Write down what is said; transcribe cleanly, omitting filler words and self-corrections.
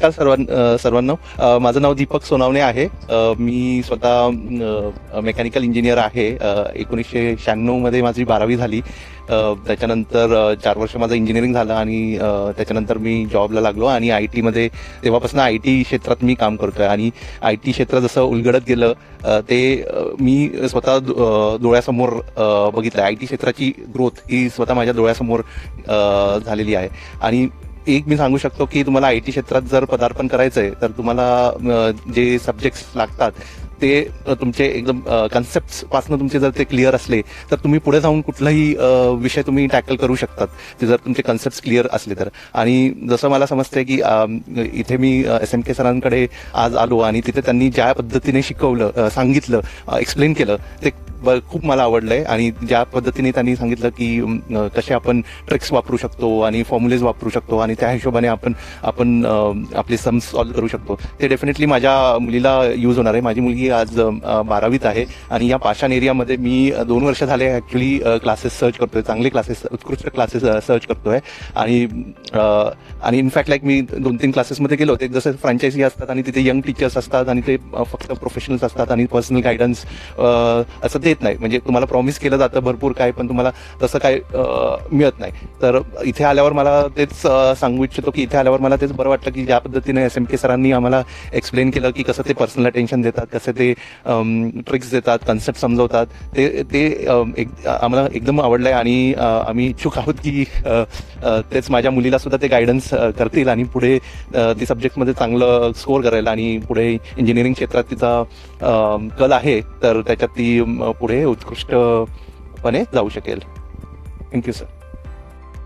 नमस्कार सर्वांना. माझं नाव दीपक सोनावणे आहे. मी स्वतः मेकॅनिकल इंजिनियर आहे. 1996 मध्ये माझी 12वी झाली. त्याच्यानंतर 4 वर्ष माझं इंजिनिअरिंग झालं आणि त्याच्यानंतर मी जॉबला लागलो आणि आय टीमध्ये तेव्हापासून आय टी क्षेत्रात मी काम करतोय. आणि आय टी क्षेत्र जसं उलगडत गेलं ते मी स्वतः डोळ्यासमोर बघितलं. आय टी क्षेत्राची ग्रोथ ही स्वतः माझ्या डोळ्यासमोर झालेली आहे. आणि एक मी सांगू शकतो की तुम्हाला आय टी क्षेत्रात जर पदार्पण करायचंय तर तुम्हाला जे सब्जेक्ट्स लागतात ते तुमचे एकदम कन्सेप्ट पासून तुमचे जर ते क्लिअर असले तर तुम्ही पुढे जाऊन कुठलाही विषय तुम्ही टॅकल करू शकतात, ते जर तुमचे कन्सेप्ट क्लिअर असले तर. आणि जसं मला समजतंय की इथे मी SMK सरांकडे आज आलो आणि तिथे त्यांनी ज्या पद्धतीने शिकवलं, सांगितलं, एक्सप्लेन केलं ते खूप मला आवडलंय. आणि ज्या पद्धतीने त्यांनी सांगितलं की कसे आपण ट्रिक्स वापरू शकतो आणि फॉर्म्युलेज वापरू शकतो आणि त्या हिशोबाने आपण आपले सम्स सॉल्व्ह करू शकतो, ते डेफिनेटली माझ्या मुलीला यूज होणार आहे. माझी मुलगी आज 12वीत आहे आणि या पाषाण एरियामध्ये मी 2 वर्ष झाले ॲक्च्युली क्लासेस सर्च करतोय, चांगले क्लासेस, उत्कृष्ट क्लासेस सर्च करतोय. आणि इनफॅक्ट लाईक मी 2-3 क्लासेसमध्ये गेलो होते, जसं फ्रँचायझी असतात आणि तिथे यंग टीचर्स असतात आणि ते फक्त प्रोफेशनल्स असतात आणि पर्सनल गायडन्स असं देत नाही. म्हणजे तुम्हाला प्रॉमिस केलं जातं भरपूर काय, पण तुम्हाला तसं काय मिळत नाही. तर इथे आल्यावर मला तेच सांगू इच्छितो की इथे आल्यावर मला तेच बरं वाटलं की ज्या पद्धतीने SMK सरांनी आम्हाला एक्सप्लेन केलं की कसं ते पर्सनल अटेन्शन देतात, कसं ते ट्रिक्स देतात, कन्सेप्ट समजवतात, ते आम्हाला एकदम आवडलंय. आणि आम्ही इच्छुक आहोत की तेच माझ्या मुलीला सुद्धा ते गायडन्स करतील आणि पुढे ती सब्जेक्टमध्ये चांगलं स्कोअर करायला आणि पुढे इंजिनिअरिंग क्षेत्रात तिचा कल आहे तर त्याच्यात ती पुढे उत्कृष्टपणे जाऊ शकेल. Thank you sir.